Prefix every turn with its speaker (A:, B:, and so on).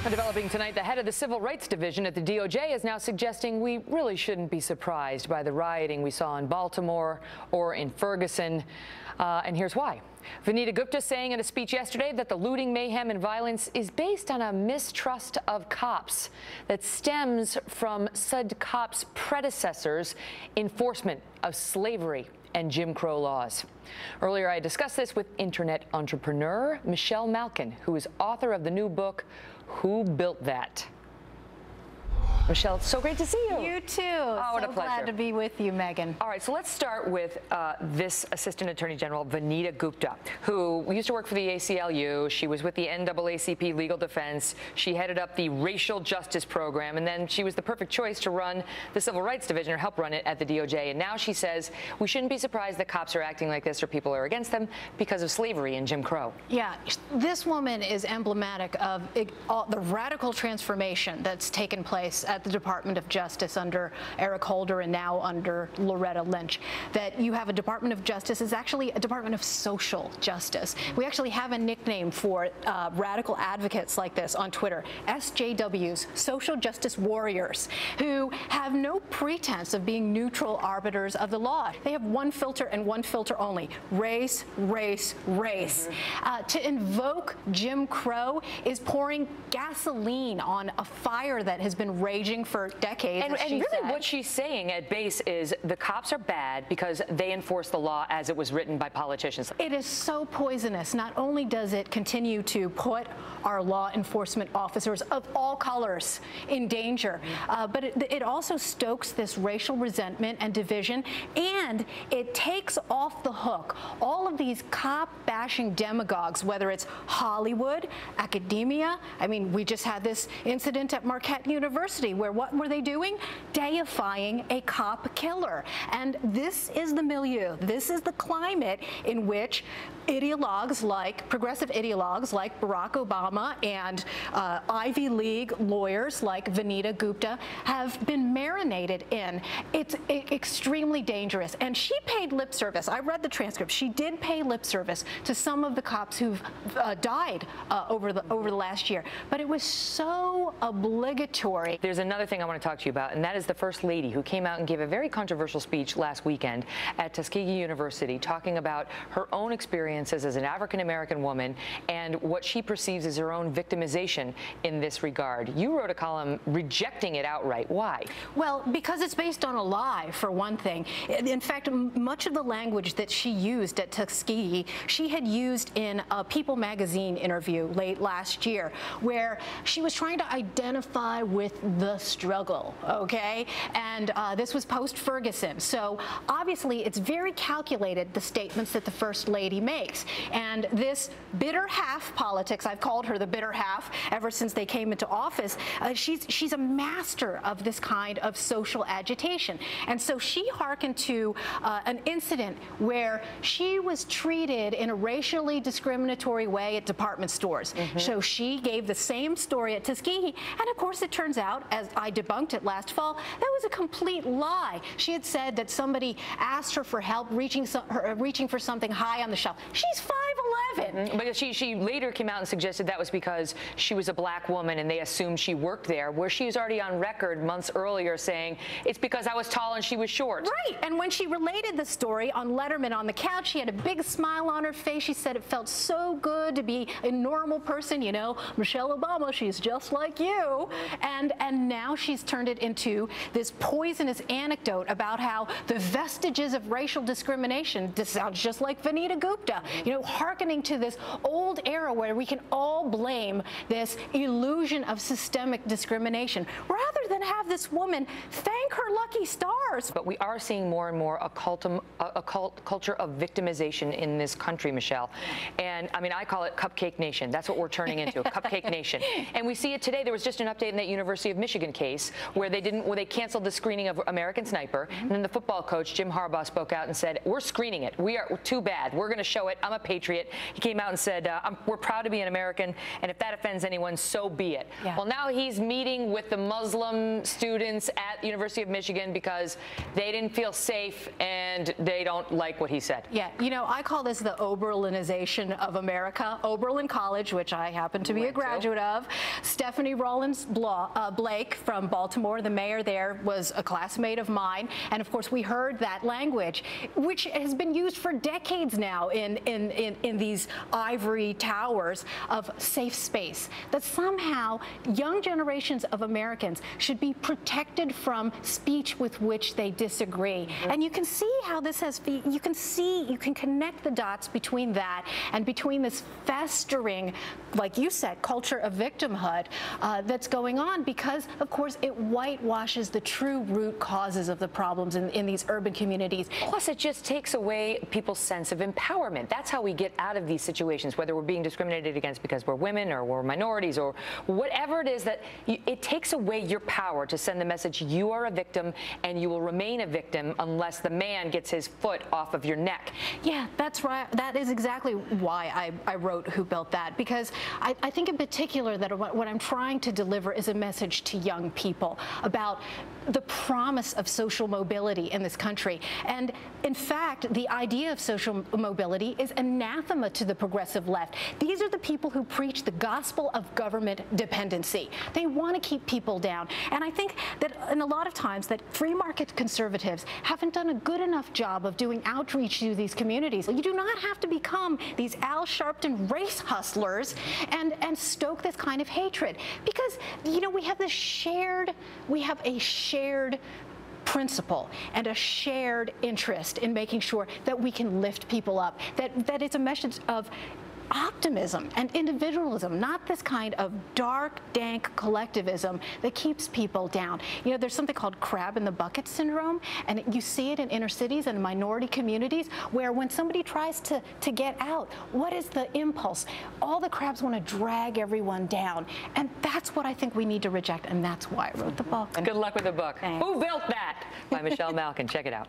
A: Developing tonight, the head of the Civil Rights Division at the DOJ is now suggesting we really shouldn't be surprised by the rioting we saw in Baltimore or in Ferguson. And here's why. Vinita Gupta saying in a speech yesterday that the looting, mayhem, and violence is based on a mistrust of cops that stems from said cops' predecessors' enforcement of slavery and Jim Crow laws. Earlier, I discussed this with internet entrepreneur Michelle Malkin, who is author of the new book, Who Built That? Michelle, it's so great to see you.
B: You too.
A: Oh, what a pleasure.
B: Glad to be with you, Megyn.
A: All right, so let's start with this Assistant Attorney General, Vinita Gupta, who used to work for the ACLU. She was with the NAACP Legal Defense. She headed up the Racial Justice Program, and then she was the perfect choice to run the Civil Rights Division, or help run it at the DOJ. And now she says we shouldn't be surprised that cops are acting like this or people are against them because of slavery and Jim Crow.
B: Yeah, this woman is emblematic of the radical transformation that's taken place at the Department of Justice under Eric Holder and now under Loretta Lynch. That you have a Department of Justice is actually a Department of Social Justice. We actually have a nickname for radical advocates like this on Twitter, SJWs, Social Justice Warriors, who have no pretense of being neutral arbiters of the law. They have one filter and one filter only: race, race, race. To invoke Jim Crow is pouring gasoline on a fire that has been raging for decades.
A: And really what she's saying at base is the cops are bad because they enforce the law as it was written by politicians.
B: It is so poisonous. Not only does it continue to put our law enforcement officers of all colors in danger, but it also stokes this racial resentment and division, and it takes off the hook all of these cop-bashing demagogues, whether it's Hollywood, academia. I mean, we just had this incident at Marquette University where what were they doing? Deifying a cop killer. And this is the milieu, this is the climate in which ideologues like, progressive ideologues like Barack Obama and Ivy League lawyers like Vinita Gupta have been marinated in. It's extremely dangerous. And she paid lip service. I read the transcript. She did pay lip service to some of the cops who've died over the last year. But it was so obligatory.
A: There's another thing I want to talk to you about, and that is the First Lady, who came out and gave a very controversial speech last weekend at Tuskegee University, talking about her own experiences as an African-American woman and what she perceives as her own victimization in this regard. You wrote a column rejecting it outright. Why?
B: Well, because it's based on a lie, for one thing. In fact, much of the language that she used at Tuskegee, she had used in a People magazine interview late last year, where she was trying to identify with the struggle, okay? And this was post-Ferguson. So obviously it's very calculated, the statements that the First Lady makes. And this bitter half politics, I've called her the bitter half ever since they came into office, she's a master of this kind of social agitation. And so she hearkened to an incident where she was treated in a racially discriminatory way at department stores. So she gave the same story at Tuskegee, and of course it turns out, as I debunked it last fall, that was a complete lie. She had said that somebody asked her for help reaching for something high on the shelf. She's 5'11".
A: But she later came out and suggested that was because she was a black woman and they assumed she worked there, where she was already on record months earlier saying it's because I was tall and she was short.
B: Right, and when she related the story on Letterman on the couch, she had a big smile on her face. She said it felt so good to be a normal person, you know, Michelle Obama, she's just like you. And now she's turned it into this poisonous anecdote about how the vestiges of racial discrimination, this sounds just like Vinita Gupta, you know, hearkening to this old era where we can all blame this illusion of systemic discrimination, rather than have this woman thank her lucky stars.
A: But we are seeing more and more a culture of victimization in this country, Michelle. And I mean, I call it Cupcake Nation. That's what we're turning into, a Cupcake Nation. And we see it today. There was just an update in that University of Michigan case where they canceled the screening of American Sniper, and then the football coach Jim Harbaugh spoke out and said, "We're screening it. We are too bad. We're going to show it. I'm a patriot." He came out and said, "We're proud to be an American, and if that offends anyone, so be it."
B: Yeah.
A: Well, now he's meeting with the Muslim some students at the University of Michigan because they didn't feel safe and they don't like what he said.
B: Yeah, you know, I call this the Oberlinization of America. Oberlin College, which I happen to be a graduate of. Stephanie Rollins Blake from Baltimore, the mayor there, was a classmate of mine. And of course, we heard that language, which has been used for decades now in these ivory towers of safe space, that somehow young generations of Americans should be protected from speech with which they disagree. Mm-hmm. And you can see how this has, you can connect the dots between that and between this festering, like you said, culture of victimhood that's going on, because of course it whitewashes the true root causes of the problems in these urban communities.
A: Plus, it just takes away people's sense of empowerment. That's how we get out of these situations, whether we're being discriminated against because we're women or we're minorities or whatever it is, that it takes away your power to send the message you are a victim and you will remain a victim unless the man gets his foot off of your neck.
B: Yeah, that's right. That is exactly why I wrote Who Built That, because I think in particular that what I'm trying to deliver is a message to young people about the promise of social mobility in this country. And in fact, the idea of social mobility is anathema to the progressive left. These are the people who preach the gospel of government dependency. They want to keep people down. And I think that in a lot of times that free market conservatives haven't done a good enough job of doing outreach to these communities. You do not have to become these Al Sharpton race hustlers and stoke this kind of hatred, because, you know, we have a shared principle and a shared interest in making sure that we can lift people up, that it's a message of optimism and individualism, not this kind of dark, dank collectivism that keeps people down. You know, there's something called crab in the bucket syndrome, and you see it in inner cities and minority communities, where when somebody tries to get out, what is the impulse? All the crabs want to drag everyone down, and that's what I think we need to reject, and that's why I wrote the book.
A: Good luck with the book.
B: Thanks.
A: Who Built That? By Michelle Malkin. Check it out.